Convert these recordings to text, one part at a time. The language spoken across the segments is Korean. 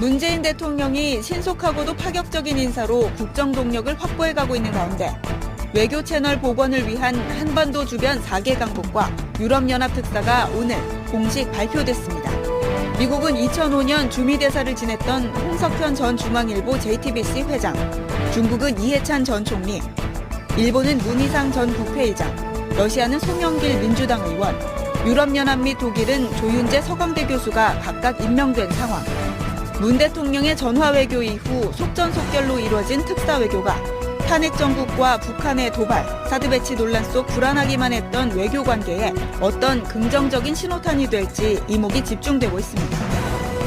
문재인 대통령이 신속하고도 파격적인 인사로 국정 동력을 확보해가고 있는 가운데 외교 채널 복원을 위한 한반도 주변 4개 강국과 유럽연합 특사가 오늘 공식 발표됐습니다. 미국은 2005년 주미대사를 지냈던 홍석현 전 중앙일보 JTBC 회장, 중국은 이해찬 전 총리, 일본은 문희상 전 국회의장, 러시아는 송영길 민주당 의원, 유럽연합 및 독일은 조윤재 서강대 교수가 각각 임명된 상황. 문 대통령의 전화 외교 이후 속전속결로 이루어진 특사 외교가 탄핵 정국과 북한의 도발, 사드 배치 논란 속 불안하기만 했던 외교 관계에 어떤 긍정적인 신호탄이 될지 이목이 집중되고 있습니다.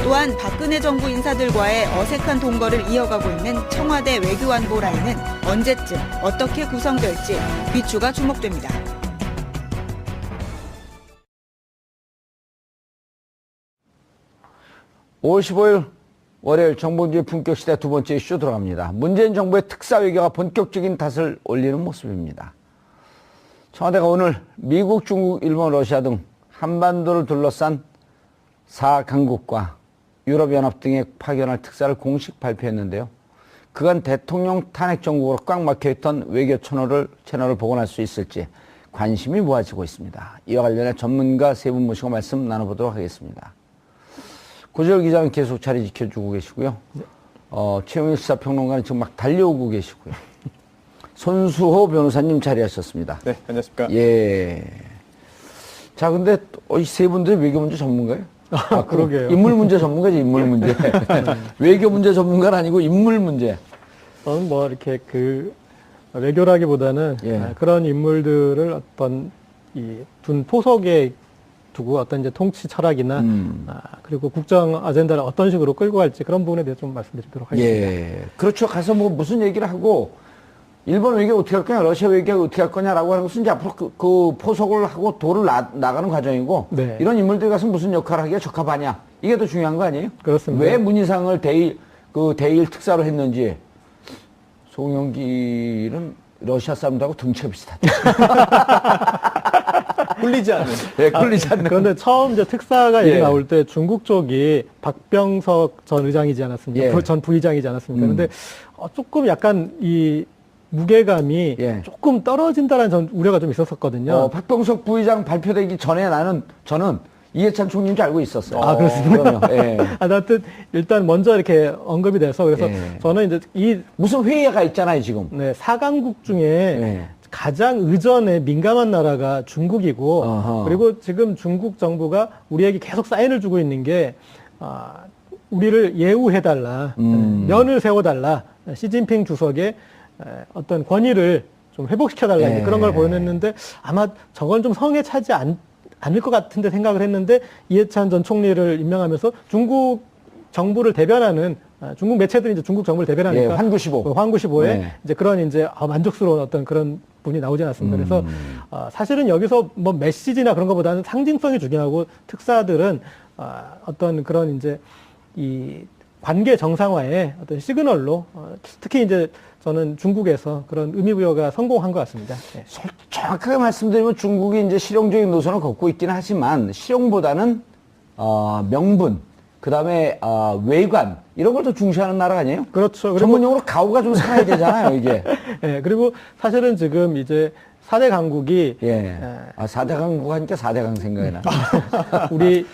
또한 박근혜 정부 인사들과의 어색한 동거를 이어가고 있는 청와대 외교안보 라인은 언제쯤 어떻게 구성될지 귀추가 주목됩니다. (5월 15일) 월요일 정봉주의 품격시대 두 번째 이슈 들어갑니다. 문재인 정부의 특사 외교가 본격적인 닷을 올리는 모습입니다. 청와대가 오늘 미국, 중국, 일본, 러시아 등 한반도를 둘러싼 4강국과 유럽연합 등에 파견할 특사를 공식 발표했는데요. 그간 대통령 탄핵 정국으로 꽉 막혀있던 외교 채널을 복원할 수 있을지 관심이 모아지고 있습니다. 이와 관련해 전문가 세 분 모시고 말씀 나눠보도록 하겠습니다. 고재열 기자는 계속 자리 지켜주고 계시고요. 최영일 시사평론가는 지금 막 달려오고 계시고요. 손수호 변호사님 자리하셨습니다. 네, 안녕하십니까. 예. 자, 근데 이 세 분들이 외교 문제 전문가예요? 그러게요. 인물 문제 전문가지, 인물 문제. 외교 문제 전문가는 아니고 인물 문제. 저는 이렇게 외교라기보다는 그런 인물들을 어떤 둔 포석에 두고 어떤 이제 통치 철학이나 그리고 국정 아젠다를 어떤 식으로 끌고 갈지 그런 부분에 대해서 좀 말씀드리도록 하겠습니다. 예. 그렇죠. 가서 무슨 얘기를 하고 일본 외교 어떻게 할 거냐, 러시아 외교 어떻게 할 거냐라고 하는 것은 이제 앞으로 그 포석을 하고 도를 나가는 과정이고 네. 이런 인물들이 가서 무슨 역할을 하기에 적합하냐 이게 더 중요한 거 아니에요? 그렇습니다. 왜 문희상을 대일 특사로 했는지. 송영길은 러시아 사람들하고 등치가 비슷하다. 꿀리지 않는. 네, 꿀리지 않는. 그런데 처음 이제 특사가 얘기 나올 때 중국 쪽이 박병석 전 의장이지 않았습니까? 전 부의장이지 않았습니까? 그런데 조금 약간 이 무게감이 조금 떨어진다라는 전 우려가 좀 있었었거든요. 박병석 부의장 발표되기 전에 저는 이해찬 총리인 줄 알고 있었어요. 아, 그렇습니까? 예. 하여튼 일단 먼저 이렇게 언급이 돼서 그래서 저는 이제 무슨 회의가 있잖아요, 지금. 네, 4강국 중에 가장 의전에 민감한 나라가 중국이고 그리고 지금 중국 정부가 우리에게 계속 사인을 주고 있는 게 우리를 예우해달라, 면을 세워달라, 시진핑 주석의 어떤 권위를 좀 회복시켜달라 그런 걸 보냈는데 아마 저건 좀 성에 차지 않을 것 같은데 생각을 했는데 이해찬 전 총리를 임명하면서 중국 정부를 대변하는 중국 매체들이 이제 중국 정부를 대변하니까 환구시보에 이제 그런 이제 만족스러운 어떤 그런 분이 나오지 않았습니다. 그래서 사실은 여기서 메시지나 그런 것보다는 상징성이 중요하고 특사들은 어떤 그런 이제 이 관계 정상화의 어떤 시그널로 특히 이제 저는 중국에서 그런 의미부여가 성공한 것 같습니다. 네. 정확하게 말씀드리면 중국이 이제 실용적인 노선을 걷고 있기는 하지만 실용보다는 명분, 그 다음에 외관 이런 걸 더 중시하는 나라 아니에요? 그렇죠. 전문용어로 가오가 좀 살아야 되잖아요, 이게. 네, 그리고 사실은 지금 이제 4대 강국이 4대 강국 하니까 4대강 생각이 나. 우리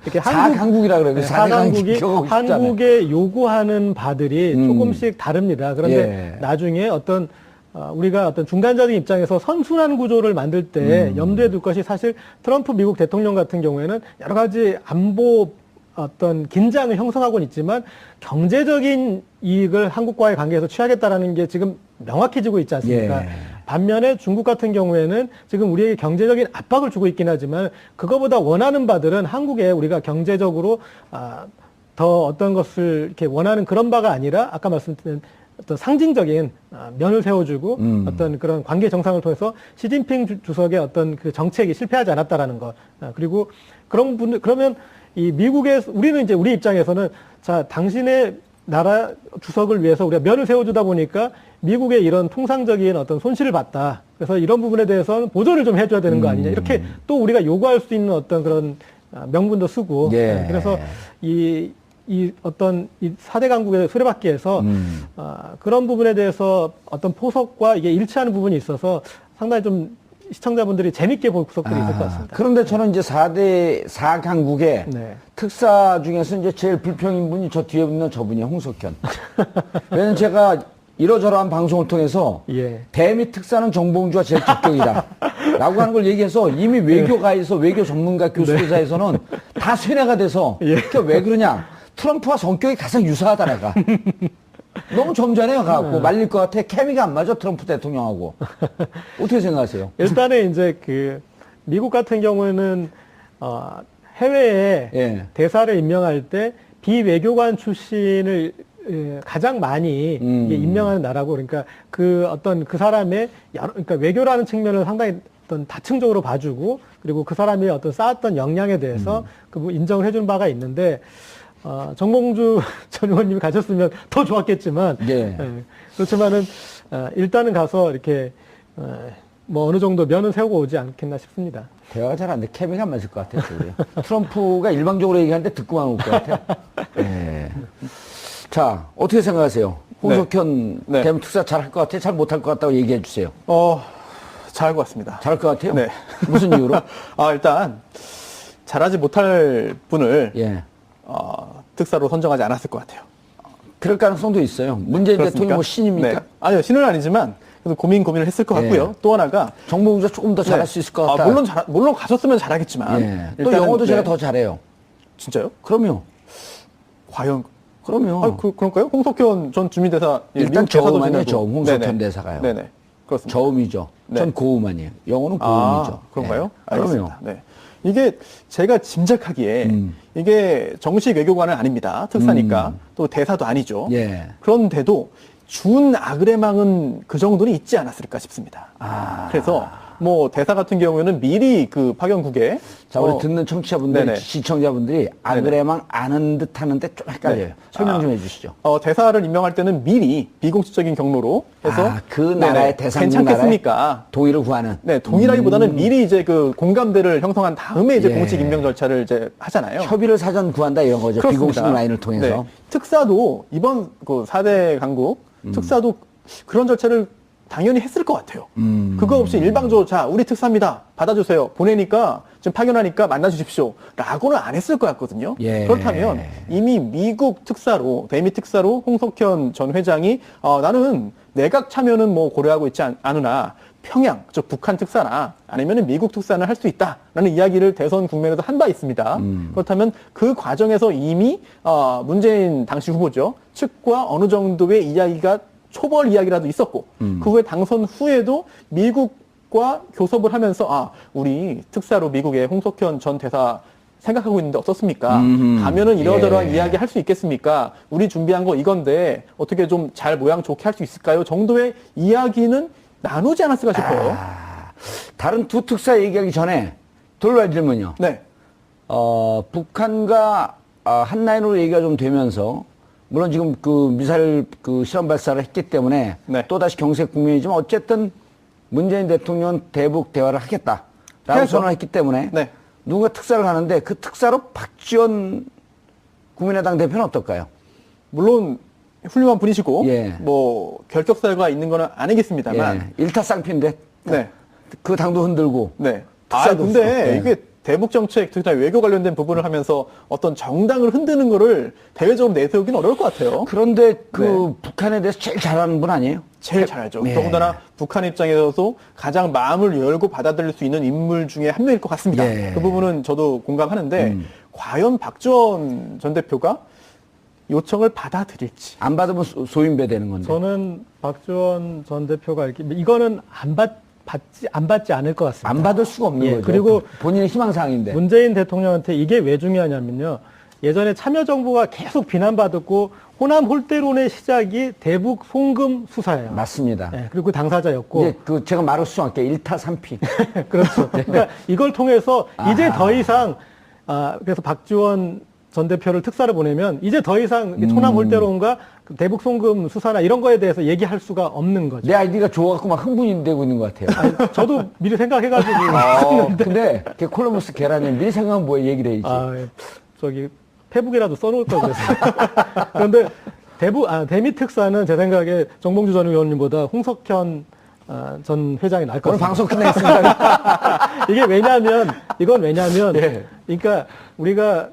이렇게 4강국이라 그래요. 4강국이 한국에 요구하는 바들이 조금씩 다릅니다. 그런데 나중에 어떤 우리가 어떤 중간자적인 입장에서 선순환 구조를 만들 때 염두에 둘 것이 사실 트럼프 미국 대통령 같은 경우에는 여러 가지 안보 어떤 긴장을 형성하고는 있지만 경제적인 이익을 한국과의 관계에서 취하겠다라는 게 지금 명확해지고 있지 않습니까? 반면에 중국 같은 경우에는 지금 우리에게 경제적인 압박을 주고 있긴 하지만 그거보다 원하는 바들은 한국에 우리가 경제적으로 더 어떤 것을 이렇게 원하는 그런 바가 아니라 아까 말씀드린 어떤 상징적인 면을 세워주고 어떤 그런 관계 정상을 통해서 시진핑 주석의 어떤 그 정책이 실패하지 않았다라는 것. 그리고 그러면 이 우리는 이제 우리 입장에서는 자, 당신의 나라 주석을 위해서 우리가 면을 세워주다 보니까 미국의 이런 통상적인 어떤 손실을 봤다. 그래서 이런 부분에 대해서는 보조를 좀 해줘야 되는 거 아니냐. 이렇게 또 우리가 요구할 수 있는 어떤 그런 명분도 쓰고. 그래서 이 이 4대 강국의 수레바퀴에서 그런 부분에 대해서 어떤 포석과 이게 일치하는 부분이 있어서 상당히 좀 시청자분들이 재밌게 볼 구석들이 있을 것 같습니다. 그런데 저는 이제 4강국의 네. 특사 중에서 이제 제일 불평인 분이 저 뒤에 있는 저분이에요. 홍석현. 왜냐면 제가 이러저러한 방송을 통해서 예. 대미 특사는 정봉주가 제일 적격이다. 라고 하는 걸 얘기해서 이미 외교가에서 외교 전문가 교수들 사이에서는 다 쇠뇌가 돼서 그러니까 왜 그러냐. 트럼프와 성격이 가장 유사하다 내가. 너무 점잖아요. 가갖고 말릴 것 같아. 케미가 안 맞아. 트럼프 대통령하고. 어떻게 생각하세요? 일단은 이제 미국 같은 경우에는 해외에 예. 대사를 임명할 때 비외교관 출신을 가장 많이 이게 임명하는 나라고, 그러니까 그 사람의 그러니까 외교라는 측면을 상당히 어떤 다층적으로 봐주고, 그리고 그 사람이 어떤 쌓았던 역량에 대해서 인정을 해준 바가 있는데, 정봉주 전 의원님이 가셨으면 더 좋았겠지만, 예. 그렇지만은 일단은 가서 이렇게 뭐 어느 정도 면은 세우고 오지 않겠나 싶습니다. 대화가 잘 안 돼. 케미가 안 맞을 것 같아요. 트럼프가 일방적으로 얘기하는데 듣고만 올 것 같아요. 네. 자, 어떻게 생각하세요? 홍석현 네. 대한민국 특사 잘할 것 같아요? 잘 못할 것 같다고 얘기해 주세요. 잘할 것 같습니다. 잘할 것 같아요? 네. 무슨 이유로? 일단 잘하지 못할 분을 예. 특사로 선정하지 않았을 것 같아요. 그럴 가능성도 있어요. 문재인 그렇습니까? 대통령 뭐 신입니까? 네. 아니요, 신은 아니지만 그래도 고민을 했을 것 같고요. 예. 또 하나가 정봉주가 조금 더 잘할 네. 수 있을 것 같다. 물론 가셨으면 잘하겠지만 예. 또 일단은, 영어도 제가 네. 더 잘해요. 진짜요? 그럼요. 과연 그럼요. 그럴까요? 홍석현 전 주민대사 일단 미국 대사도 저음아니에요. 지내고. 저음. 홍석현 네네. 대사가요. 네네. 그렇습니다. 저음이죠. 네. 전 고음아니에요. 영어는 고음이죠. 그런가요? 예. 알겠습니다. 네. 이게 제가 짐작하기에 이게 정식 외교관은 아닙니다. 특사니까. 또 대사도 아니죠. 예. 그런데도 준 아그레망은 그 정도는 있지 않았을까 싶습니다. 그래서 뭐 대사 같은 경우에는 미리 그 파견국에 자, 우리 듣는 청취자분들, 네네. 시청자분들이 아그레망 아는 듯 하는데 좀 헷갈려요. 네. 설명 좀 해주시죠. 대사를 임명할 때는 미리 비공식적인 경로로 해서 그 나라의 대상국 괜찮겠습니까? 나라의 동의를 구하는. 네, 동의라기보다는 미리 이제 그 공감대를 형성한 다음에 이제 예. 공식 임명 절차를 이제 하잖아요. 협의를 사전 구한다 이런 거죠. 그렇습니다. 비공식 라인을 통해서. 네. 특사도 이번 그 4대 강국 특사도 그런 절차를 당연히 했을 것 같아요. 그거 없이 일방적으로 자 우리 특사입니다. 받아주세요. 보내니까 지금 파견하니까 만나주십시오. 라고는 안 했을 것 같거든요. 예. 그렇다면 이미 미국 특사로 대미 특사로 홍석현 전 회장이 나는 내각 참여는 뭐 고려하고 있지 않으나 평양, 즉 북한 특사나 아니면 미국 특사는 할 수 있다라는 이야기를 대선 국면에서 한 바 있습니다. 그렇다면 그 과정에서 이미 문재인 당시 후보죠 측과 어느 정도의 이야기가 초벌 이야기라도 있었고 그 후에 당선 후에도 미국과 교섭을 하면서 우리 특사로 미국의 홍석현 전 대사 생각하고 있는데 어떻습니까? 가면은 이러저러한 예. 이야기 할 수 있겠습니까? 우리 준비한 거 이건데 어떻게 좀 잘 모양 좋게 할 수 있을까요? 정도의 이야기는 나누지 않았을까 싶어요. 다른 두 특사 얘기하기 전에 돌발 질문이요. 네. 북한과 한 라인으로 얘기가 좀 되면서 물론 지금 그 미사일 그 실험 발사를 했기 때문에 네. 또다시 경색 국면이지만 어쨌든 문재인 대통령은 대북 대화를 하겠다라고 해야죠. 선언했기 때문에 네. 누군가 특사를 가는데 그 특사로 박지원 국민의당 대표는 어떨까요? 물론 훌륭한 분이시고 예. 뭐 결격사유가 있는 건 아니겠습니다만 예, 일타쌍피인데 네. 그 당도 흔들고 네. 특사도 근데 없어. 예. 이게 대북 정책, 특히나 외교 관련된 부분을 하면서 어떤 정당을 흔드는 거를 대외적으로 내세우기는 어려울 것 같아요. 그런데 그 네. 북한에 대해서 제일 잘하는 분 아니에요? 제일 잘 알죠. 네. 더군다나 북한 입장에서도 가장 마음을 열고 받아들일 수 있는 인물 중에 한 명일 것 같습니다. 예. 그 부분은 저도 공감하는데 과연 박지원 전 대표가 요청을 받아들일지. 안 받으면 소인배 되는 건데. 저는 박지원 전 대표가 이거는 안 받지 않을 것 같습니다. 안 받을 수가 없는 예, 거죠. 그리고 본인의 희망사항인데. 문재인 대통령한테 이게 왜 중요하냐면요. 예전에 참여정부가 계속 비난받았고 호남 홀대론의 시작이 대북 송금 수사예요. 맞습니다. 예, 그리고 그 당사자였고. 이제 그 제가 말을 수정할게요. 일타삼피. 그렇죠. 그러니까 이걸 통해서 이제 더 이상 그래서 박지원 전 대표를 특사를 보내면 이제 더 이상 호남 홀대론과 대북 송금 수사나 이런 거에 대해서 얘기할 수가 없는 거죠. 내 아이디가 좋아갖고 막 흥분이 되고 있는 것 같아요. 저도 미리 생각해가지고. 근데 콜럼버스 계란이 미리 생각하면 뭐에 얘기를 해야지. 저기 페북이라도 써놓을 걸 그랬어요. 그런데 대미 특사는 제 생각에 정봉주 전 의원님보다 홍석현 전 회장이 나을 것 오늘 같습니다. 방송 끝냈습니다. 이건 왜냐면, 예. 그러니까 우리가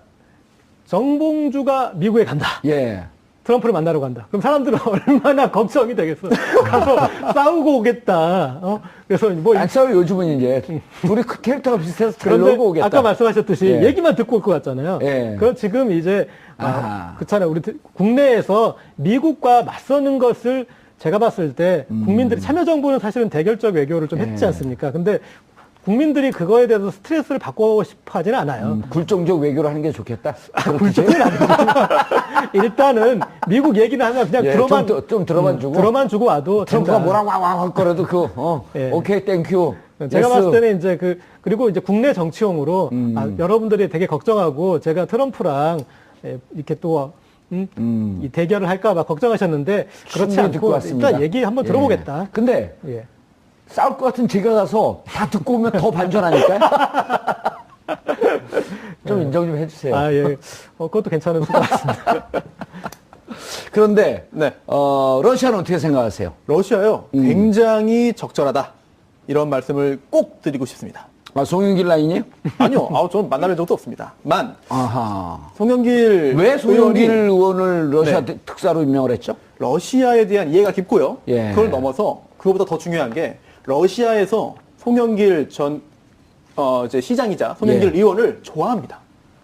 정봉주가 미국에 간다. 예. 트럼프를 만나러 간다. 그럼 사람들은 얼마나 걱정이 되겠어. 가서 싸우고 오겠다. 그래서 뭐. 안 싸워요, 요즘은 이제. 둘이 캐릭터가 비슷해서 잘 그런데 놀고 오겠다. 아까 말씀하셨듯이 예. 얘기만 듣고 올 것 같잖아요. 예. 그럼 지금 이제, 아하. 그렇잖아요. 우리 국내에서 미국과 맞서는 것을 제가 봤을 때 국민들이 참여정부는 사실은 대결적 외교를 좀 했지 않습니까? 근데 국민들이 그거에 대해서 스트레스를 받고 싶어 하지는 않아요. 굴종적 외교를 하는 게 좋겠다. 굴종은 아니고. 일단은 미국 얘기는 하면 그냥 예, 좀 들어만 주고. 들어만 주고 와도 트럼프가 된다. 뭐라고 할 거라도 예. 오케이, 땡큐. 제가 봤을 때는 이제 그리고 이제 국내 정치용으로 여러분들이 되게 걱정하고 제가 트럼프랑 이렇게 또 이 대결을 할까봐 걱정하셨는데 그렇지 충분히 듣고 않고 왔습니다. 일단 얘기 한번 들어보겠다. 근데 예. 싸울 것 같은 제가 가서 다 듣고 오면 더 반전하니까. 좀 인정 좀 해주세요. 아, 예. 그것도 괜찮은 수가 같습니다. 그런데 네. 러시아는 어떻게 생각하세요? 러시아요. 굉장히 적절하다. 이런 말씀을 꼭 드리고 싶습니다. 송영길 라인이요? 아니요. 저는 만나뵌 적도 없습니다. 아하. 송영길 왜 송영길 의원이 의원을 러시아 네. 특사로 임명을 했죠? 러시아에 대한 이해가 깊고요. 예. 그걸 넘어서 그거보다 더 중요한 게 러시아에서 송영길 전 이제 시장이자 송영길 예. 의원을 좋아합니다.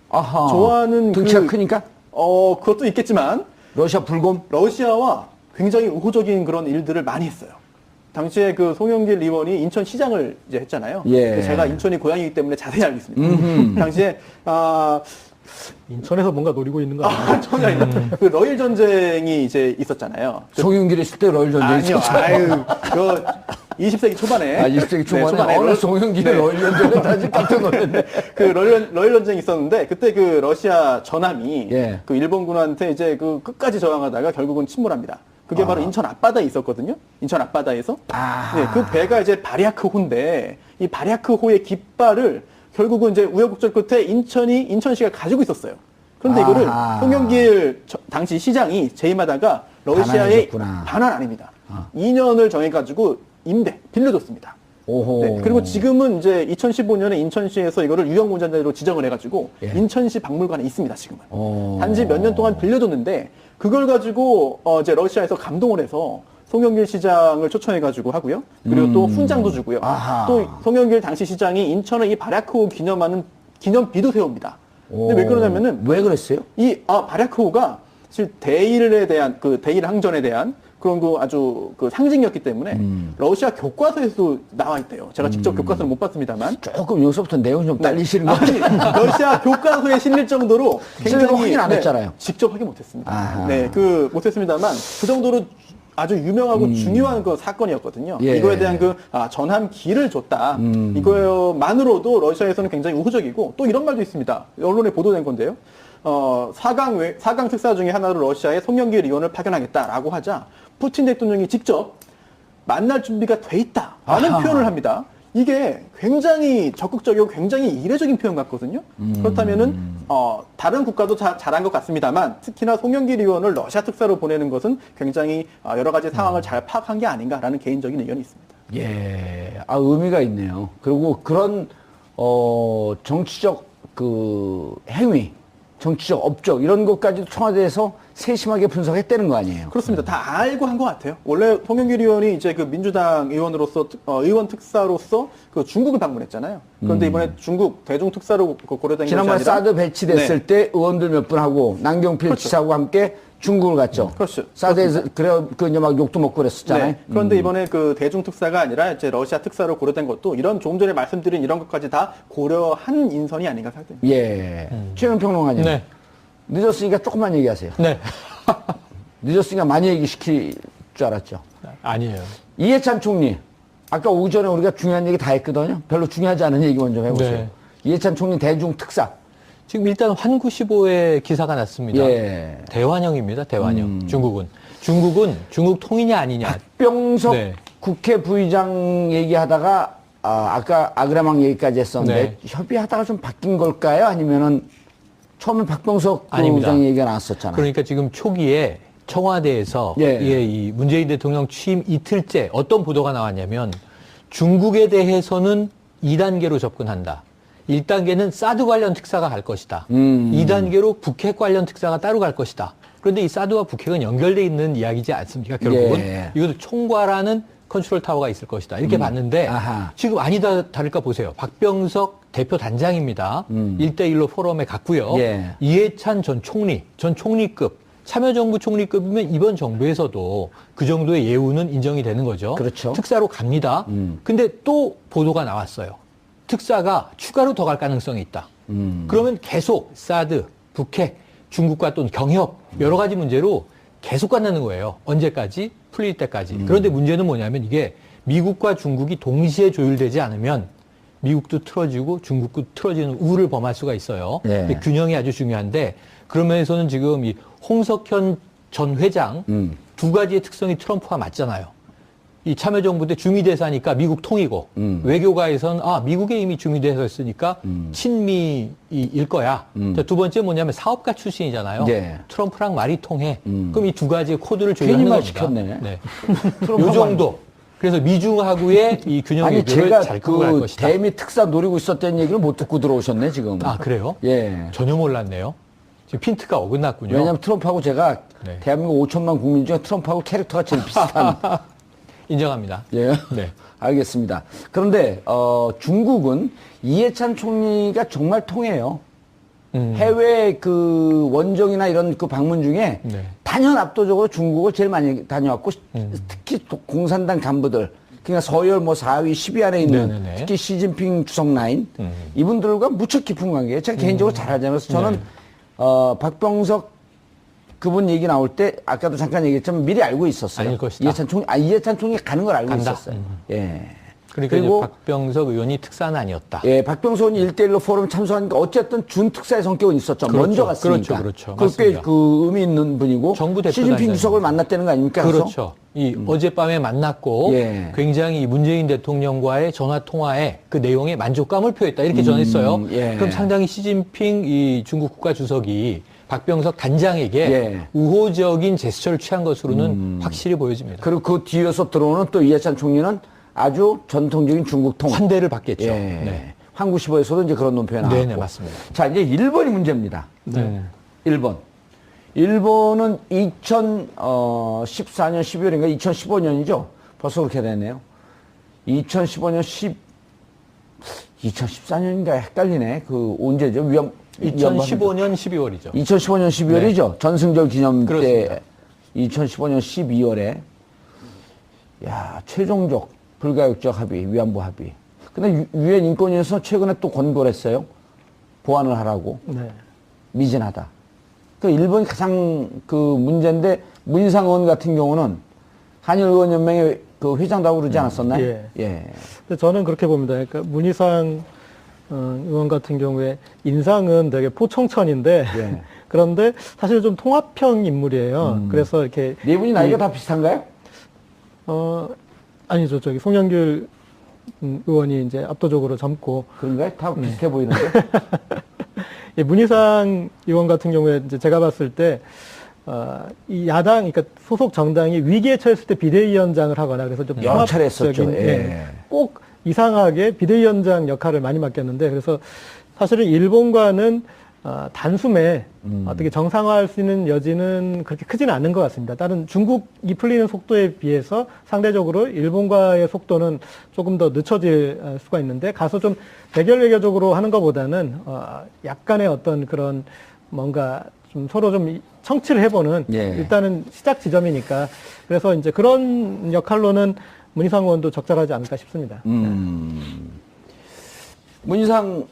아하. 좋아하는 등치가 크니까? 그것도 있겠지만 러시아 불곰? 러시아와 굉장히 우호적인 그런 일들을 많이 했어요. 당시에 그 송영길 의원이 인천시장을 이제 했잖아요. 예. 제가 인천이 고향이기 때문에 자세히 알고 있습니다. 당시에 인천에서 뭔가 노리고 있는 거 아니에요? 전혀 아닙니다. 그 러일 전쟁이 이제 있었잖아요. 송영길 있을 때 러일 전쟁이 아니요, 있었죠. 그 20세기 초반에. 20세기 초반에 어느 송영길의 네. 러일 전쟁을 다시 깜짝 놀랐네. 그 러일 전쟁이 있었는데 그때 그 러시아 전함이 예. 그 일본군한테 이제 그 끝까지 저항하다가 결국은 침몰합니다. 그게 바로 인천 앞바다에 있었거든요. 인천 앞바다에서. 네, 그 배가 이제 바리아크호인데 이 바리아크호의 깃발을 결국은 이제 우여곡절 끝에 인천시가 가지고 있었어요. 그런데 이거를 송영길 당시 시장이 재임하다가 러시아에 반환해줬구나. 반환 아닙니다. 2년을 정해가지고 빌려줬습니다. 오호. 네, 그리고 지금은 이제 2015년에 인천시에서 이거를 유형문전대로 지정을 해가지고 예. 인천시 박물관에 있습니다, 지금은. 오. 단지 몇 년 동안 빌려줬는데 그걸 가지고 이제 러시아에서 감동을 해서 송영길 시장을 초청해가지고 하고요. 그리고 또 훈장도 주고요. 아하. 또 송영길 당시 시장이 인천에 이 바리아크호 기념하는 기념비도 세웁니다. 근데 왜 그러냐면은 왜 그랬어요? 이 바리아크호가 사실 대일에 대한 그 대일 항전에 대한 그런 그 아주 그 상징이었기 때문에 러시아 교과서에서도 나와 있대요. 제가 직접 교과서는 못 봤습니다만 조금 여기서부터 내용 좀 딸리시는 거 아니, 러시아 교과서에 실릴 정도로 실린 거 확인 안 했잖아요. 직접 확인 못했습니다. 아하. 네, 못했습니다만 그 정도로 아주 유명하고 중요한 그 사건이었거든요. 예. 이거에 대한 그 전함기를 줬다. 이거만으로도 러시아에서는 굉장히 우호적이고 또 이런 말도 있습니다. 언론에 보도된 건데요. 4강 특사 중에 하나로 러시아에 송영길 의원을 파견하겠다라고 하자 푸틴 대통령이 직접 만날 준비가 돼 있다라는 아하. 표현을 합니다. 이게 굉장히 적극적이고 굉장히 이례적인 표현 같거든요. 그렇다면은 다른 국가도 잘한 것 같습니다만 특히나 송영길 의원을 러시아 특사로 보내는 것은 굉장히 여러 가지 상황을 잘 파악한 게 아닌가라는 개인적인 의견이 있습니다. 예, 의미가 있네요. 그리고 그런 정치적 그 행위, 정치적 업적 이런 것까지도 청와대에서 세심하게 분석했다는 거 아니에요? 그렇습니다. 다 알고 한 것 같아요. 원래 송영길 의원이 이제 그 민주당 의원으로서 의원 특사로서 그 중국을 방문했잖아요. 그런데 이번에 중국 대중 특사로 고려된 것이 지난번 아니라 사드 배치됐을 네. 때 의원들 몇 분 하고 남경필 그렇죠. 지사하고 함께 중국을 갔죠. 그렇죠. 사드에서 그래 그 이제 막 욕도 먹고 그랬었잖아요. 네. 그런데 이번에 그 대중 특사가 아니라 이제 러시아 특사로 고려된 것도 이런 조금 전에 말씀드린 이런 것까지 다 고려한 인선이 아닌가 생각됩니다. 예, 최영 평론가님. 네. 늦었으니까 조금만 얘기하세요. 네. 늦었으니까 많이 얘기시킬 줄 알았죠. 아니에요. 이해찬 총리. 아까 오기 전에 우리가 중요한 얘기 다 했거든요. 별로 중요하지 않은 얘기 먼저 해보세요. 네. 이해찬 총리 대중 특사. 지금 일단 환구시보에 기사가 났습니다. 예. 대환영입니다. 대환영. 중국 통이냐 아니냐. 박병석 네. 국회 부의장 얘기하다가 아까 아그라망 얘기까지 했었는데 네. 협의하다가 좀 바뀐 걸까요? 아니면은 처음에 박병석 아닙니다. 의장 얘기가 나왔었잖아요. 그러니까 지금 초기에 청와대에서 예. 이 문재인 대통령 취임 이틀째 어떤 보도가 나왔냐면 중국에 대해서는 2단계로 접근한다. 1단계는 사드 관련 특사가 갈 것이다. 2단계로 북핵 관련 특사가 따로 갈 것이다. 그런데 이 사드와 북핵은 연결돼 있는 이야기지 않습니까? 결국은 예. 이것도 총괄하는 컨트롤 타워가 있을 것이다. 이렇게 봤는데 아하. 지금 아니다 다를까 보세요. 박병석 대표 단장입니다. 1대1로 포럼에 갔고요. 예. 이해찬 전 총리급 참여정부 총리급이면 이번 정부에서도 그 정도의 예우는 인정이 되는 거죠. 그렇죠. 특사로 갑니다. 근데 또 보도가 나왔어요. 특사가 추가로 더 갈 가능성이 있다. 그러면 계속 사드, 북핵, 중국과 또 경협 여러 가지 문제로 계속 간다는 거예요. 언제까지? 풀릴 때까지. 그런데 문제는 뭐냐면 이게 미국과 중국이 동시에 조율되지 않으면 미국도 틀어지고 중국도 틀어지는 우를 범할 수가 있어요. 네. 균형이 아주 중요한데 그런 면에서는 지금 이 홍석현 전 회장 두 가지의 특성이 트럼프와 맞잖아요. 이 참여정부 때 주미대사니까 미국 통이고 외교가에서는 미국에 이미 주미대사였으니까 친미일 거야. 자, 두 번째 뭐냐면 사업가 출신이잖아요. 네. 트럼프랑 말이 통해. 그럼 이 두 가지의 코드를 괜히 조율하는 말 겁니다. 시켰네. 네. 요 정도. 그래서 미중하고의 이 균형 아니 외교를 제가 잘 끌고 갈 그 것이다. 대미 특사 노리고 있었다는 얘기를 못 듣고 들어오셨네 지금. 아, 그래요? 예. 전혀 몰랐네요. 지금 핀트가 어긋났군요. 왜냐하면 트럼프하고 제가 네. 대한민국 5천만 국민 중에 트럼프하고 캐릭터가 제일 비슷한. 인정합니다. 예. 네. 알겠습니다. 그런데 중국은 이해찬 총리가 정말 통해요. 해외 그 원정이나 이런 그 방문 중에 네. 단연 압도적으로 중국을 제일 많이 다녀왔고 특히 공산당 간부들 그러니까 서열 뭐 4위, 10위 안에 있는 네네네. 특히 시진핑 주석 라인 이분들과 무척 깊은 관계예요. 제가 개인적으로 잘 알잖아요. 그래서 저는 네. 박병석 그분 얘기 나올 때 아까도 잠깐 얘기했지만 미리 알고 있었어요. 아닐 것이다. 이해찬 총리 가는 걸 알고 간다. 있었어요. 예. 그러니까 그리고 이제 박병석 의원이 특사는 아니었다. 예, 박병석 의원이 1대1로 포럼 참석하니까 어쨌든 준 특사의 성격은 있었죠. 그렇죠. 먼저 갔으니까. 그렇죠. 그게 맞습니다. 그 의미 있는 분이고 정부 대표 시진핑 단장이죠. 주석을 만났다는 거 아닙니까? 그렇죠. 이 어젯밤에 만났고 예. 굉장히 문재인 대통령과의 전화 통화에 그 내용에 만족감을 표했다 이렇게 전했어요. 예. 그럼 상당히 시진핑 이 중국 국가주석이 박병석 단장에게 예. 우호적인 제스처를 취한 것으로는 확실히 보여집니다. 그리고 그 뒤에서 들어오는 또 이해찬 총리는 아주 전통적인 중국 통. 환대를 받겠죠. 예. 네. 한국시보에서도 이제 그런 논평이 나왔고. 네네, 맞습니다. 자, 이제 일본이 문제입니다. 네. 일본. 일본은 2014년 12월인가 2015년이죠. 벌써 그렇게 되네요. 2015년 2014년인가 헷갈리네. 그 언제죠? 2015년 12월이죠. 2015년 12월이죠. 전승절 기념 그렇습니다. 때 2015년 12월에 야, 최종적 불가역적 합의, 위안부 합의. 근데 유엔 인권위에서 최근에 또 권고를 했어요. 보완을 하라고. 네. 미진하다. 그 일본이 가장 그 문제인데 문희상 의원 같은 경우는 한일 의원 연맹의 그 회장도 하고 그러지 않았었나요? 예. 예. 근데 저는 그렇게 봅니다. 그러니까 문희상 의원 같은 경우에 인상은 되게 포청천인데 예. 그런데 사실 좀 통합형 인물이에요. 그래서 이렇게 네 분이 나이가 다 비슷한가요? 아니죠. 저기 송영길 의원이 이제 압도적으로 젊고 그런가요? 다 비슷해 보이는데. 예, 문희상 의원 같은 경우에 이제 제가 봤을 때 이 야당, 그러니까 소속 정당이 위기에 처했을 때 비대위원장을 하거나 그래서 좀 여러 차례 했었죠. 통합적인, 예. 꼭 이상하게 비대위원장 역할을 많이 맡겼는데 그래서 사실은 일본과는 단숨에 어떻게 정상화할 수 있는 여지는 그렇게 크지는 않은 것 같습니다. 다른 중국이 풀리는 속도에 비해서 상대적으로 일본과의 속도는 조금 더 늦춰질 수가 있는데 가서 좀 대결 외교적으로 하는 것보다는 약간의 어떤 그런 뭔가 좀 서로 좀 청취를 해보는 예. 일단은 시작 지점이니까 그래서 이제 그런 역할로는 문희상 의원도 적절하지 않을까 싶습니다. 문희상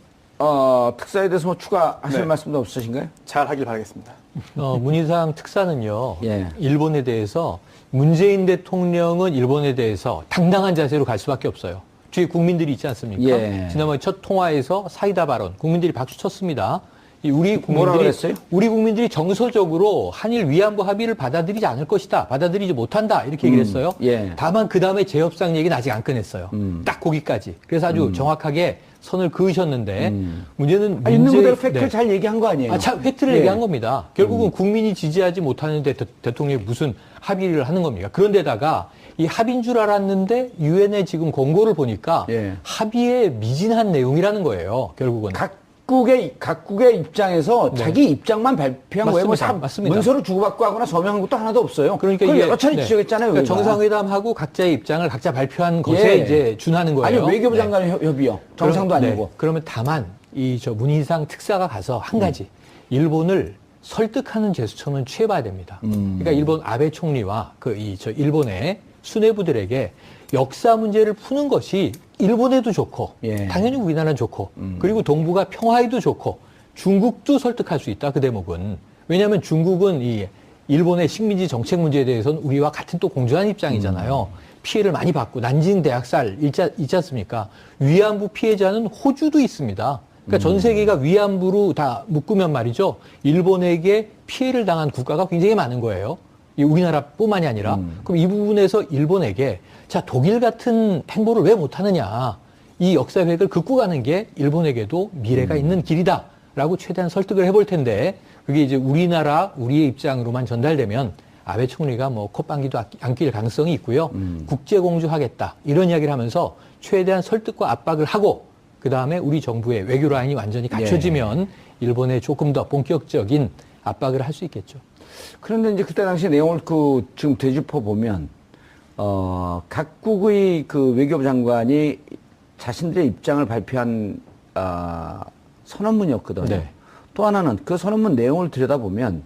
특사에 대해서 뭐 추가하실 네. 말씀도 없으신가요? 잘 하길 바라겠습니다. 문희상 특사는요, 예. 일본에 대해서 문재인 대통령은 일본에 대해서 당당한 자세로 갈 수밖에 없어요. 뒤에 국민들이 있지 않습니까? 예. 지난번에 첫 통화에서 사이다 발언, 국민들이 박수 쳤습니다. 이 우리 뭐라 국민들이 그랬어요? 우리 국민들이 정서적으로 한일 위안부 합의를 받아들이지 않을 것이다, 받아들이지 못한다 이렇게 얘기를 했어요. 예. 다만 그 다음에 재협상 얘기는 아직 안 꺼냈어요. 딱 거기까지. 그래서 아주 정확하게 선을 그으셨는데 문제는 있는 그대로 네. 팩트를 잘 얘기한 거 아니에요? 참 팩트를 예. 얘기한 겁니다. 결국은 국민이 지지하지 못하는데 대통령이 무슨 합의를 하는 겁니까? 그런데다가 이 합의인 줄 알았는데 유엔의 지금 권고를 보니까 예. 합의에 미진한 내용이라는 거예요. 결국은. 각국의 입장에서 네. 자기 입장만 발표한 거예요. 뭐 맞습니다. 맞습니다. 문서로 주고받고 하거나 서명한 것도 하나도 없어요. 그러니까 그걸 이게 여러 차례 네. 지적했잖아요. 그러니까 우리가. 정상회담하고 각자의 입장을 각자 발표한 것에 예. 이제 준하는 거예요. 아니 외교부 네. 장관의 협의요. 정상도 네. 아니고. 그러면 다만 이 문희상 특사가 가서 한 가지 일본을 설득하는 제스처는 취해봐야 됩니다. 그러니까 일본 아베 총리와 일본의 수뇌부들에게 역사 문제를 푸는 것이 일본에도 좋고 예. 당연히 우리나라는 좋고 그리고 동북아 평화에도 좋고 중국도 설득할 수 있다. 그 대목은 왜냐하면 중국은 이 일본의 식민지 정책 문제에 대해서는 우리와 같은 또 공존한 입장이잖아요. 피해를 많이 받고 난징 대학살 있지 않습니까? 위안부 피해자는 호주도 있습니다. 그러니까 전 세계가 위안부로 다 묶으면 말이죠. 일본에게 피해를 당한 국가가 굉장히 많은 거예요. 이 우리나라뿐만이 아니라. 그럼 이 부분에서 일본에게 자 독일 같은 행보를 왜 못하느냐. 이 역사 획을 긋고 가는 게 일본에게도 미래가 있는 길이다라고 최대한 설득을 해볼 텐데 그게 이제 우리의 입장으로만 전달되면 아베 총리가 뭐 콧방귀도 안 낄 가능성이 있고요. 국제공조하겠다 이런 이야기를 하면서 최대한 설득과 압박을 하고 그 다음에 우리 정부의 외교 라인이 완전히 갖춰지면 일본에 조금 더 본격적인 압박을 할 수 있겠죠. 그런데 이제 그때 당시 내용을 지금 되짚어 보면 각국의 그 외교부 장관이 자신들의 입장을 발표한 선언문이었거든요. 네. 또 하나는 그 선언문 내용을 들여다보면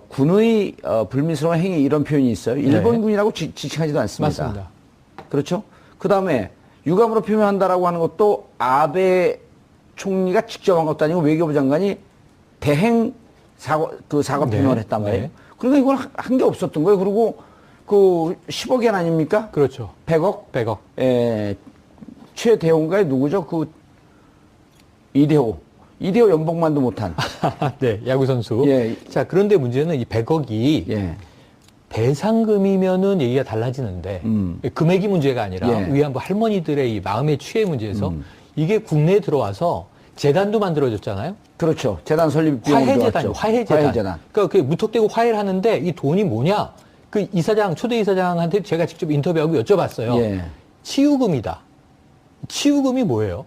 군의 불미스러운 행위 이런 표현이 있어요. 일본군이라고 지칭하지도 않습니다. 맞습니다. 그렇죠? 그 다음에 유감으로 표명한다라고 하는 것도 아베 총리가 직접 한 것도 아니고 외교부 장관이 대행 사과 표명을 네. 했단 말이에요. 네. 그러니까 이걸 한 게 없었던 거예요. 그리고 그 10억 엔 아닙니까? 그렇죠. 100억? 100억. 최대원가의 누구죠? 이대호 연봉만도 못한. 네, 야구 선수. 예. 자, 그런데 문제는 이 100억이 예. 배상금이면은 얘기가 달라지는데 금액이 문제가 아니라 예. 위안부 할머니들의 이 마음의 취해 문제에서 이게 국내에 들어와서 재단도 만들어졌잖아요. 그렇죠. 재단 설립 비용도 들어갔죠. 화해재단. 그러니까 그 무턱대고 화해를 하는데 이 돈이 뭐냐? 그 초대 이사장한테 제가 직접 인터뷰하고 여쭤봤어요. 예. 치유금이다. 치유금이 뭐예요?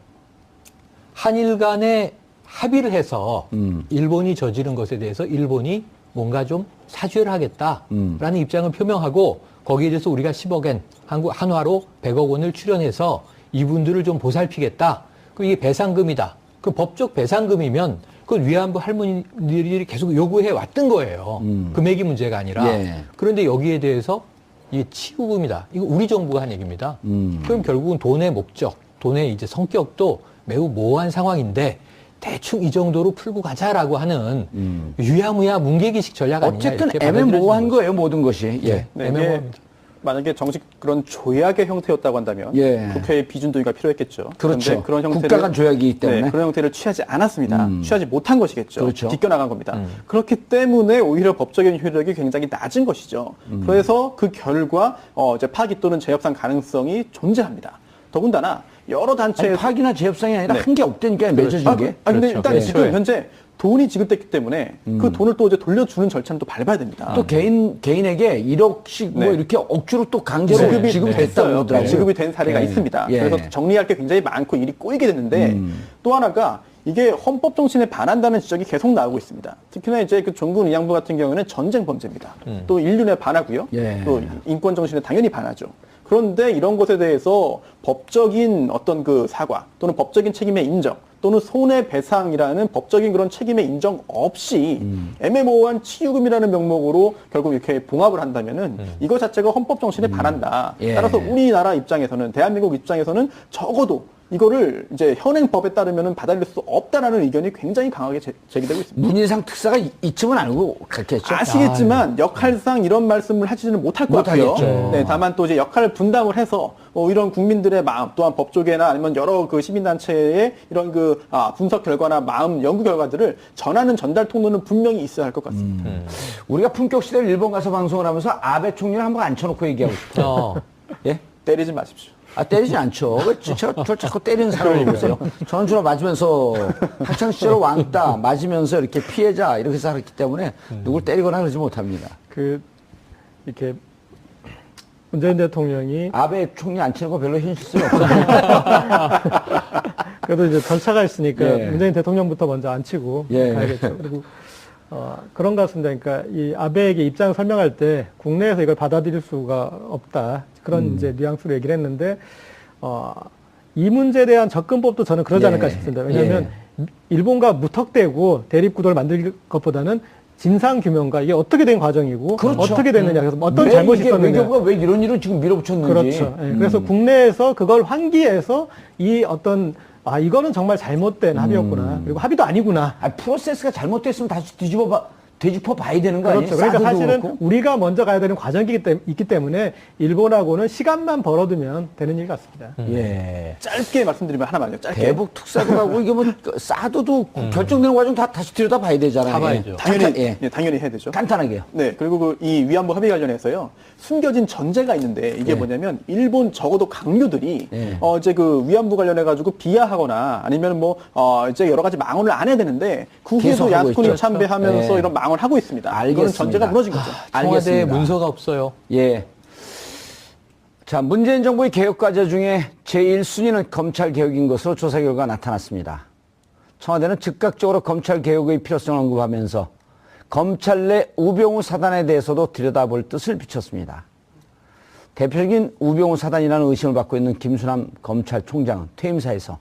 한일 간에 합의를 해서 일본이 저지른 것에 대해서 일본이 뭔가 좀 사죄를 하겠다라는 입장을 표명하고 거기에 대해서 우리가 10억 엔 한화로 100억 원을 출연해서 이분들을 좀 보살피겠다. 그 이게 배상금이다. 그 법적 배상금이면 그건 위안부 할머니들이 계속 요구해 왔던 거예요. 금액이 문제가 아니라. 예. 그런데 여기에 대해서 이게 치유금이다. 이거 우리 정부가 한 얘기입니다. 그럼 결국은 돈의 목적, 돈의 이제 성격도 매우 모호한 상황인데 대충 이 정도로 풀고 가자라고 하는 유야무야 뭉개기식 전략 아니냐. 어쨌든 이렇게 애매모호한 받아들여지는 거예요, 모든 것이. 예. 네, 이게 애매모호합니다. 만약에 정식 그런 조약의 형태였다고 한다면 예. 국회의 비준동의가 필요했겠죠. 그렇죠. 그런데 그런 형태를 국가 간 조약이기 때문에. 네, 그런 형태를 취하지 않았습니다. 취하지 못한 것이겠죠. 그렇죠. 비껴나간 겁니다. 그렇기 때문에 오히려 법적인 효력이 굉장히 낮은 것이죠. 그래서 그 결과 이제 파기 또는 재협상 가능성이 존재합니다. 더군다나 여러 단체에서 파기나 재협상이 아니라 네. 한 게 없다니까 맺어진 게. 근데 그렇죠. 일단 네. 지금 현재 돈이 지급됐기 때문에 그 돈을 또 이제 돌려주는 절차는 또 밟아야 됩니다. 또 개인에게 1억씩 뭐 네. 이렇게 억지로 또 강제로 지급이 됐다고 됐어요. 그러더라고요. 지급이 된 사례가 예. 있습니다. 예. 그래서 정리할 게 굉장히 많고 일이 꼬이게 됐는데 또 하나가 이게 헌법 정신에 반한다는 지적이 계속 나오고 있습니다. 특히나 이제 그 종군 의장부 같은 경우에는 전쟁 범죄입니다. 또 인륜에 반하고요. 예. 또 인권 정신에 당연히 반하죠. 그런데 이런 것에 대해서 법적인 어떤 그 사과 또는 법적인 책임의 인정 또는 손해배상이라는 법적인 그런 책임의 인정 없이 애매모호한 치유금이라는 명목으로 결국 이렇게 봉합을 한다면은 이거 자체가 헌법 정신에 반한다. 예. 따라서 우리나라 입장에서는 대한민국 입장에서는 적어도 이거를 이제 현행 법에 따르면은 받아들일 수 없다라는 의견이 굉장히 강하게 제기되고 있습니다. 문희상 특사가 이쯤은 알고 갔겠죠. 아시겠지만 역할상 이런 말씀을 하지는 못할 것 같아요. 못하겠죠. 네, 다만 또 이제 역할을 분담을 해서 이런 국민들의 마음, 또한 법조계나 아니면 여러 그 시민단체의 이런 그 분석 결과나 마음 연구 결과들을 전하는 전달 통로는 분명히 있어야 할 것 같습니다. 우리가 품격 시대를 일본 가서 방송을 하면서 아베 총리를 한번 앉혀놓고 얘기하고 싶어요. 예? 때리지 마십시오. 때리지 않죠. 제가 저 자꾸 때리는 사람을 보세요. 저는 주로 맞으면서 학창시절 왕따 맞으면서 이렇게 피해자 이렇게 살았기 때문에 누굴 때리거나 그러지 못합니다. 이렇게 문재인 대통령이 아베 총리 앉히는 거 별로 현실성이 없어요. 그래도 이제 절차가 있으니까 예. 문재인 대통령부터 먼저 앉히고 예. 가야겠죠. 그리고 그런 것 같습니다. 그러니까 이 아베에게 입장을 설명할 때 국내에서 이걸 받아들일 수가 없다. 그런 이제 뉘앙스로 얘기를 했는데 이 문제에 대한 접근법도 저는 그러지 예. 않을까 싶습니다. 왜냐하면 일본과 무턱대고 대립구도를 만들 것보다는 진상 규명과 이게 어떻게 된 과정이고 그렇죠. 어떻게 됐느냐, 그래서 어떤 왜 잘못이 이게 있었느냐. 외교부가 왜 이런 일을 지금 밀어붙였는지. 그렇죠. 예, 그래서 국내에서 그걸 환기해서 이 어떤 이거는 정말 잘못된 합의였구나. 그리고 합의도 아니구나. 프로세스가 잘못됐으면 다시 되짚어 봐야 되는 거 그렇죠. 아니에요? 그러니까 사드도 사실은 그렇고. 우리가 먼저 가야 되는 과정이 있기 때문에 일본하고는 시간만 벌어두면 되는 일 같습니다. 예. 짧게 말씀드리면 하나만요. 짧게. 대북 특사도 가고 이게 뭐 사드도 결정되는 과정 다 다시 들여다 봐야 되잖아요. 다 봐야죠. 당연히 예. 네, 당연히 해야 되죠. 간단하게요. 네, 그리고 이 위안부 합의 관련해서요, 숨겨진 전제가 있는데, 이게 예. 뭐냐면, 일본 적어도 강요들이, 예. 이제 그 위안부 관련해가지고 비하하거나, 아니면 뭐, 이제 여러 가지 망언을 안 해야 되는데, 그 계속 후에도 하고 야스쿠니 있죠. 참배하면서 예. 이런 망언을 하고 있습니다. 이거는 알겠습니다. 전제가 무너진 거죠. 청와대에 알겠습니다. 문서가 없어요. 예. 자, 문재인 정부의 개혁 과제 중에 제1순위는 검찰 개혁인 것으로 조사 결과가 나타났습니다. 청와대는 즉각적으로 검찰 개혁의 필요성을 언급하면서 검찰 내 우병우 사단에 대해서도 들여다볼 뜻을 비췄습니다. 대표적인 우병우 사단이라는 의심을 받고 있는 김수남 검찰총장은 퇴임사에서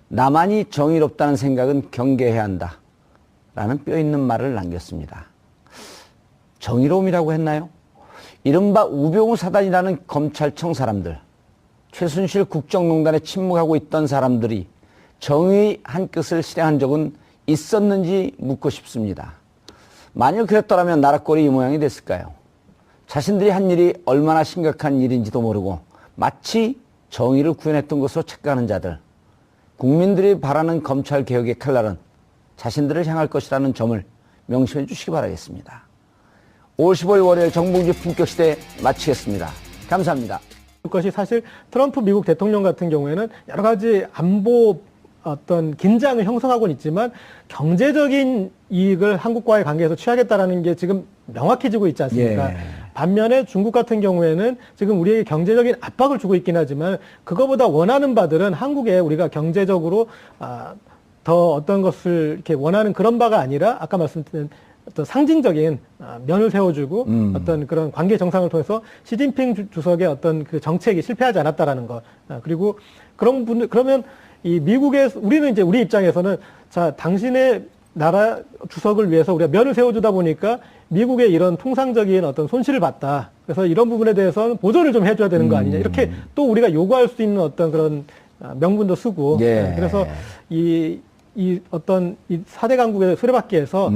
나만이 정의롭다는 생각은 경계해야 한다 라는 뼈있는 말을 남겼습니다. 정의로움이라고 했나요? 이른바 우병우 사단이라는 검찰청 사람들, 최순실 국정농단에 침묵하고 있던 사람들이 정의의 한 뜻을 실행한 적은 있었는지 묻고 싶습니다. 만일 그랬더라면 나라 꼴이 이 모양이 됐을까요? 자신들이 한 일이 얼마나 심각한 일인지도 모르고 마치 정의를 구현했던 것으로 착각하는 자들, 국민들이 바라는 검찰 개혁의 칼날은 자신들을 향할 것이라는 점을 명심해 주시기 바라겠습니다. 5월 15일 월요일 정봉주 품격시대 마치겠습니다. 감사합니다. 그것이 사실 트럼프 미국 대통령 같은 경우에는 여러 가지 안보 어떤 긴장을 형성하고는 있지만 경제적인 이익을 한국과의 관계에서 취하겠다라는 게 지금 명확해지고 있지 않습니까? 예. 반면에 중국 같은 경우에는 지금 우리에게 경제적인 압박을 주고 있긴 하지만 그거보다 원하는 바들은 한국에 우리가 경제적으로 더 어떤 것을 이렇게 원하는 그런 바가 아니라 아까 말씀드린 어떤 상징적인 면을 세워주고 어떤 그런 관계 정상을 통해서 시진핑 주석의 어떤 그 정책이 실패하지 않았다라는 것. 그리고 그런 분들, 그러면 이 미국에서, 우리는 이제 우리 입장에서는 자, 당신의 나라 주석을 위해서 우리가 면을 세워주다 보니까 미국의 이런 통상적인 어떤 손실을 봤다. 그래서 이런 부분에 대해서는 보전을 좀 해줘야 되는 거 아니냐. 이렇게 또 우리가 요구할 수 있는 어떤 그런 명분도 쓰고. 예. 그래서 이 어떤 이 4대 강국의 수레바퀴에서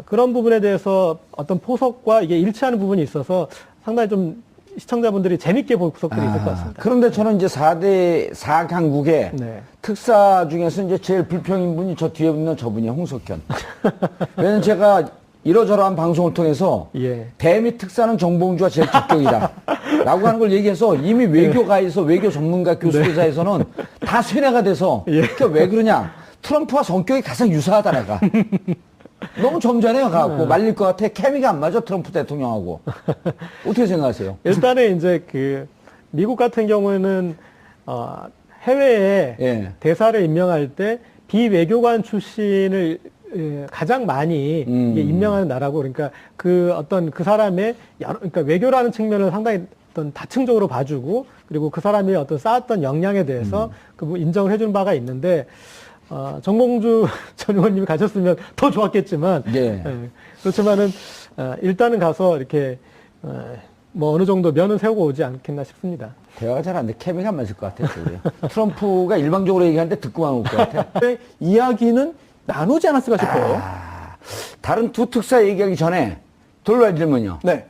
그런 부분에 대해서 어떤 포석과 이게 일치하는 부분이 있어서 상당히 좀 시청자분들이 재밌게 볼 구석들이 있을 것 같습니다. 그런데 저는 이제 4강국의 네. 특사 중에서 이제 제일 불평인 분이 저 뒤에 있는 저분이에요. 홍석현. 왜냐면 제가 이러저러한 방송을 통해서 예. 대미 특사는 정봉주가 제일 적격이다 라고 하는 걸 얘기해서 이미 외교가에서 외교 전문가 교수회사에서는 다 쇠뇌가 돼서 그러니까 왜 그러냐. 트럼프와 성격이 가장 유사하다 내가. 너무 점잖해요 가갖고 말릴 것 같아. 케미가 안 맞아 트럼프 대통령하고. 어떻게 생각하세요? 일단은 이제 그 미국 같은 경우에는 해외에 예. 대사를 임명할 때 비외교관 출신을 가장 많이 이게 임명하는 나라고 그러니까 그 어떤 그 사람의 그러니까 외교라는 측면을 상당히 어떤 다층적으로 봐주고 그리고 그 사람이 어떤 쌓았던 역량에 대해서 그 인정을 해주는 바가 있는데. 정봉주 전 의원님이 가셨으면 더 좋았겠지만, 예. 그렇지만은, 일단은 가서 이렇게, 뭐 어느 정도 면은 세우고 오지 않겠나 싶습니다. 대화가 잘 안 돼. 케미가 안 맞을 것 같아. 트럼프가 일방적으로 얘기하는데 듣고만 올 것 같아. 이야기는 나누지 않았을까 싶어요. 다른 두 특사 얘기하기 전에 돌발 질문요. 네.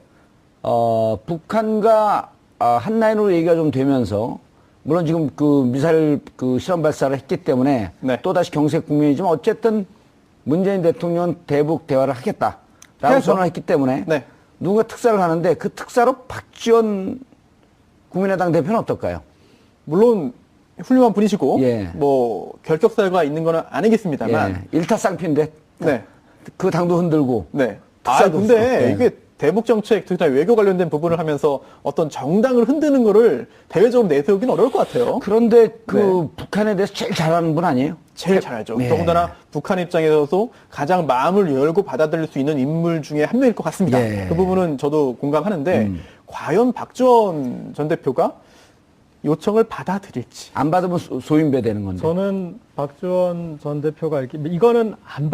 북한과 한 라인으로 얘기가 좀 되면서 물론 지금 그 미사일 그 실험 발사를 했기 때문에 네. 또다시 경색 국면이지만 어쨌든 문재인 대통령은 대북 대화를 하겠다라고 해야죠. 선언을 했기 때문에 네. 누가 특사를 가는데 그 특사로 박지원 국민의당 대표는 어떨까요? 물론 훌륭한 분이시고 예. 뭐 결격사유가 있는 건 아니겠습니다만 일타쌍피인데 네. 그 당도 흔들고 네. 특사도 근데 없어. 네. 이게 대북 정책, 특히나 외교 관련된 부분을 하면서 어떤 정당을 흔드는 거를 대외적으로 내세우기는 어려울 것 같아요. 그런데 그 북한에 대해서 제일 잘하는 분 아니에요? 제일 잘 알죠. 네. 더군다나 북한 입장에서도 가장 마음을 열고 받아들일 수 있는 인물 중에 한 명일 것 같습니다. 네. 그 부분은 저도 공감하는데 과연 박지원 전 대표가 요청을 받아들일지. 안 받으면 소인배 되는 건데. 저는 박지원 전 대표가 이거는 안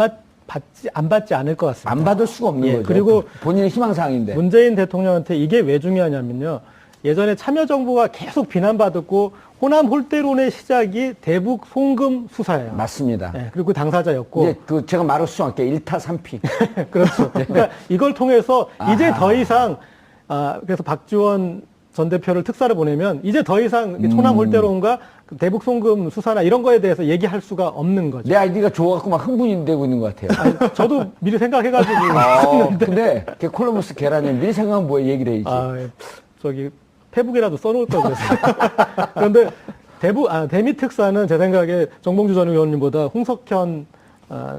받지 않을 것 같습니다. 안 받을 수가 없는 예, 거죠. 그리고 본인의 희망사항인데. 문재인 대통령한테 이게 왜 중요하냐면요. 예전에 참여정부가 계속 비난받았고 호남 홀대론의 시작이 대북 송금 수사예요. 맞습니다. 예, 그리고 당사자였고. 이제 그 제가 말을 수정할게요. 일타삼피. 그렇죠. 그러니까 이걸 통해서 이제 더 이상 그래서 박지원 전 대표를 특사를 보내면 이제 더 이상 호남 홀대론과 대북 송금 수사나 이런 거에 대해서 얘기할 수가 없는 거죠. 내 아이디가 좋아갖고 막 흥분이 되고 있는 것 같아요. 아니, 저도 미리 생각해가지고 근데 걔 콜럼버스 계란에 미리 생각하면 뭐에 얘기를 해야지. 저기 페북이라도 써놓을 걸 그랬어요. 그런데 대미 특사는 제 생각에 정봉주 전 의원님보다 홍석현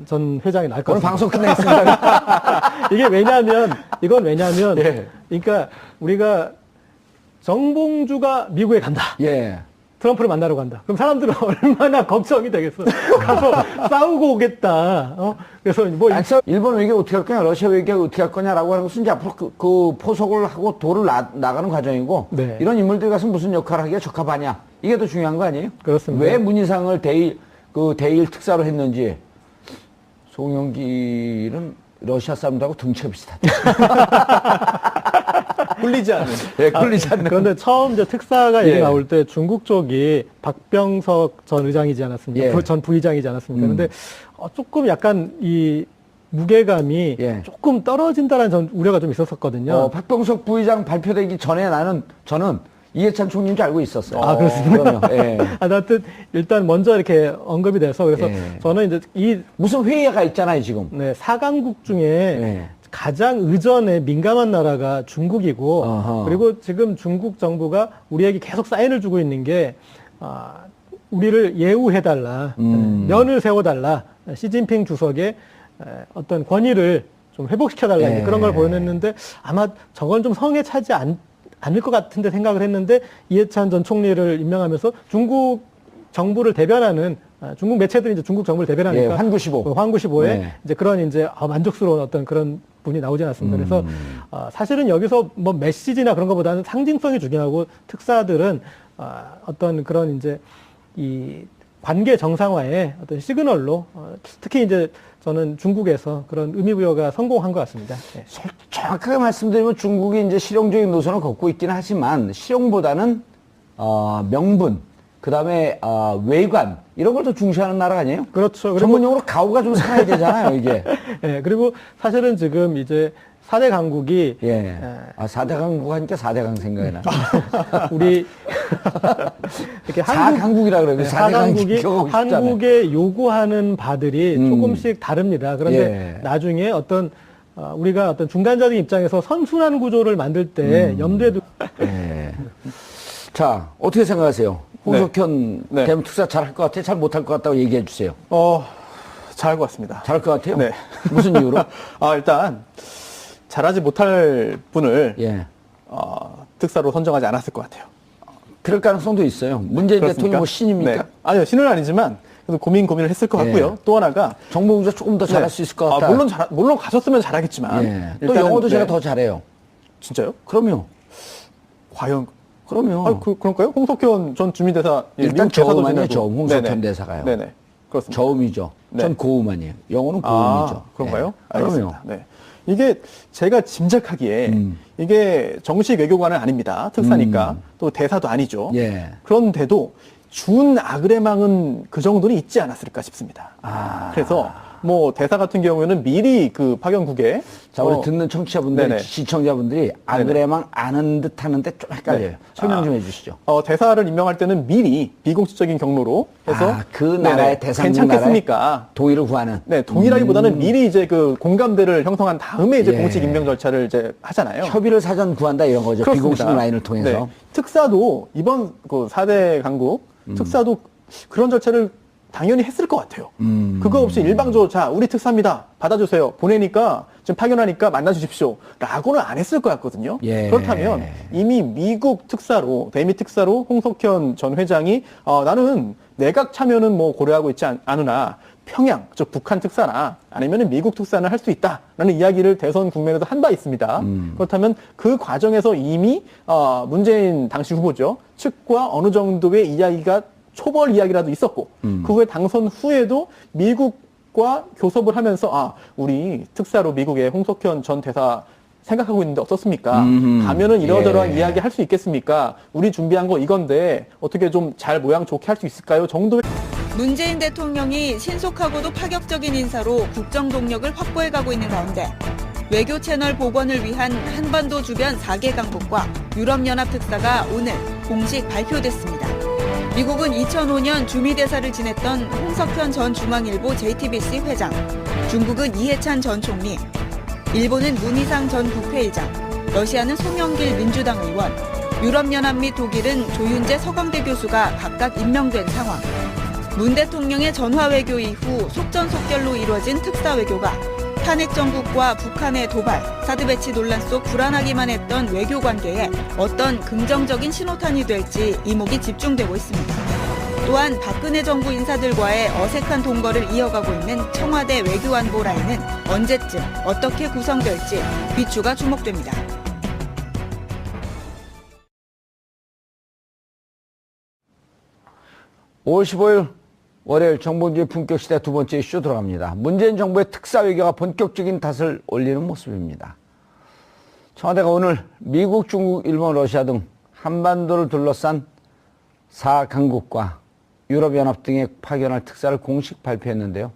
전 회장이 나을 것 오늘 같습니다. 방송 끝내겠습니다. 이건 왜냐면, 예. 그러니까 우리가 정봉주가 미국에 간다. 예. 트럼프를 만나러 간다. 그럼 사람들은 얼마나 걱정이 되겠어. 가서 싸우고 오겠다. 그래서 뭐 일본 외교 어떻게 할 거냐, 러시아 외교 어떻게 할 거냐라고 하는 것은 이제 앞으로 그 포석을 하고 도를 나가는 과정이고 네. 이런 인물들이 가서 무슨 역할을 하기에 적합하냐 이게 더 중요한 거 아니에요? 그렇습니다. 왜 문희상을 대일 특사로 했는지 송영길은 러시아 사람들하고 등치가 비슷하다. 꿀리지 않은. 네, 꿀리지 않는. 그런데 처음 이제 특사가 얘기 예. 나올 때 중국 쪽이 박병석 전 의장이지 않았습니까? 예. 전 부의장이지 않았습니까? 그런데 조금 약간 이 무게감이 예. 조금 떨어진다는 전 우려가 좀 있었었거든요. 박병석 부의장 발표되기 전에 저는 이해찬 총리인 줄 알고 있었어요. 아, 그렇습니까? 그러면, 예. 하여튼 일단 먼저 이렇게 언급이 돼서 그래서 예. 저는 이제 무슨 회의가 있잖아요, 지금. 4강국 중에 예. 가장 의전에 민감한 나라가 중국이고 어허. 그리고 지금 중국 정부가 우리에게 계속 사인을 주고 있는 게 우리를 예우해달라, 면을 세워달라, 시진핑 주석의 어떤 권위를 좀 회복시켜달라 이제 그런 걸 보여냈는데 아마 저건 좀 성에 차지 않을 것 같은데 생각을 했는데 이해찬 전 총리를 임명하면서 중국 정부를 대변하는 중국 매체들이 이제 중국 정부를 대변하니까 예, 환구시보. 환구시보에 네. 이제 그런 이제 만족스러운 어떤 그런 분이 나오지 않았습니다. 그래서 사실은 여기서 뭐 메시지나 그런 것보다는 상징성이 중요하고 특사들은 어떤 그런 이제 이 관계 정상화의 어떤 시그널로 특히 이제 저는 중국에서 그런 의미부여가 성공한 것 같습니다. 네. 정확하게 말씀드리면 중국이 이제 실용적인 노선을 걷고 있기는 하지만 실용보다는 명분, 그 다음에 외관 이런 걸 더 중시하는 나라 아니에요? 그렇죠. 그리고 전문용어로 가오가 좀 살아야 되잖아요, 이게. 예, 그리고 사실은 지금 이제 4대 강국이 예. 4대 강국 하니까 4대 강 생각이 나. 우리 이렇게 4강국이라 그래요. 4대 한국이 강국 한국에 요구하는 바들이 조금씩 다릅니다. 그런데 예. 나중에 어떤 우리가 어떤 중간자적인 입장에서 선순환 구조를 만들 때 염두에 두고 예. 자, 어떻게 생각하세요? 홍석현 네. 대북 특사 잘할 것 같아요? 잘 못할 것 같다고 얘기해 주세요. 잘할 것 같습니다. 잘할 것 같아요? 네. 무슨 이유로? 일단 잘하지 못할 분을 예. 특사로 선정하지 않았을 것 같아요. 그럴 가능성도 있어요. 문재인 그렇습니까? 대통령 뭐 신입니까? 네. 아니요, 신은 아니지만 그래도 고민을 했을 것 같고요. 예. 또 하나가 정봉주가 조금 더 잘할 네. 수 있을 것 같다. 물론 가셨으면 잘하겠지만 예. 또 일단은, 영어도 제가 네. 더 잘해요. 진짜요? 그럼요. 과연 그럼요. 그런가요? 홍석현 전 주민대사 일단 미국 대사도 저음만이에요. 지내고. 저음. 홍석현 네네. 대사가요. 네네. 그렇습니다. 저음이죠. 네. 전 고음 아니에요. 영어는 고음이죠. 그런가요? 네. 그럼요. 알겠습니다. 네. 이게 제가 짐작하기에 이게 정식 외교관은 아닙니다. 특사니까. 또 대사도 아니죠. 예. 그런데도 준 아그레망은 그 정도는 있지 않았을까 싶습니다. 그래서 뭐 대사 같은 경우에는 미리 그 파견국에 자, 우리 듣는 청취자분들, 네네. 시청자분들이 아그레망 아는 듯 하는데 좀 헷갈려요. 네. 설명 좀 해주시죠. 대사를 임명할 때는 미리 비공식적인 경로로 해서 그 나라의 대상국 괜찮겠습니까? 동의를 구하는. 네, 동의라기보다는 미리 이제 그 공감대를 형성한 다음에 이제 예. 공식 임명 절차를 이제 하잖아요. 협의를 사전 구한다 이런 거죠. 그렇습니다. 비공식 라인을 통해서. 네. 특사도 이번 그 4대 강국 특사도 그런 절차를 당연히 했을 것 같아요. 그거 없이 일방적으로 자 우리 특사입니다. 받아주세요. 보내니까 지금 파견하니까 만나주십시오. 라고는 안 했을 것 같거든요. 예. 그렇다면 이미 미국 특사로 대미 특사로 홍석현 전 회장이 나는 내각 참여는 뭐 고려하고 있지 않으나 평양, 즉 북한 특사나 아니면 미국 특사는 할 수 있다라는 이야기를 대선 국면에도 한 바 있습니다. 그렇다면 그 과정에서 이미 문재인 당시 후보죠 측과 어느 정도의 이야기가 초벌 이야기라도 있었고 그 후에 당선 후에도 미국과 교섭을 하면서 우리 특사로 미국의 홍석현 전 대사 생각하고 있는데 어떻습니까? 가면은 이러저러한 이야기 할 수 있겠습니까? 우리 준비한 거 이건데 어떻게 좀 잘 모양 좋게 할 수 있을까요? 정도의 문재인 대통령이 신속하고도 파격적인 인사로 국정 동력을 확보해가고 있는 가운데 외교 채널 복원을 위한 한반도 주변 4개 강국과 유럽연합 특사가 오늘 공식 발표됐습니다. 미국은 2005년 주미대사를 지냈던 홍석현 전 중앙일보 JTBC 회장, 중국은 이해찬 전 총리, 일본은 문희상 전 국회의장, 러시아는 송영길 민주당 의원, 유럽연합 및 독일은 조윤재 서강대 교수가 각각 임명된 상황. 문 대통령의 전화 외교 이후 속전속결로 이루어진 특사 외교가 탄핵 정국과 북한의 도발, 사드 배치 논란 속 불안하기만 했던 외교 관계에 어떤 긍정적인 신호탄이 될지 이목이 집중되고 있습니다. 또한 박근혜 정부 인사들과의 어색한 동거를 이어가고 있는 청와대 외교안보 라인은 언제쯤 어떻게 구성될지 귀추가 주목됩니다. 올 15일 월요일 정봉주의 품격시대 두 번째 이슈 들어갑니다. 문재인 정부의 특사 외교가 본격적인 탓을 올리는 모습입니다. 청와대가 오늘 미국, 중국, 일본, 러시아 등 한반도를 둘러싼 4강국과 유럽연합 등에 파견할 특사를 공식 발표했는데요.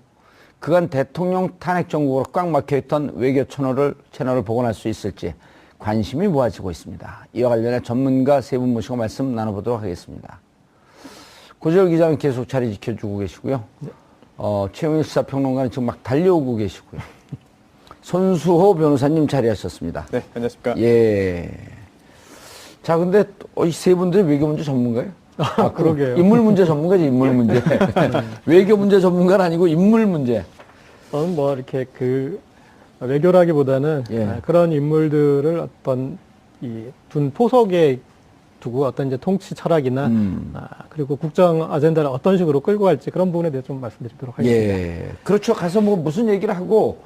그간 대통령 탄핵 정국으로 꽉 막혀있던 외교 채널을 복원할 수 있을지 관심이 모아지고 있습니다. 이와 관련해 전문가 세 분 모시고 말씀 나눠보도록 하겠습니다. 고재열 기자는 계속 자리 지켜주고 계시고요. 최영일 시사평론가는 지금 막 달려오고 계시고요. 손수호 변호사님 자리하셨습니다. 네, 안녕하십니까. 예. 자, 근데 이 세 분들이 외교 문제 전문가예요? 그러게요. 인물 문제 전문가지, 인물 문제. 외교 문제 전문가는 아니고 인물 문제. 저는 뭐 이렇게 그 외교라기보다는 예. 그런 인물들을 어떤 둔 포석에 두고 어떤 이제 통치 철학이나 그리고 국정 아젠다를 어떤 식으로 끌고 갈지 그런 부분에 대해서 좀 말씀드리도록 하겠습니다. 예. 그렇죠. 가서 뭐 무슨 얘기를 하고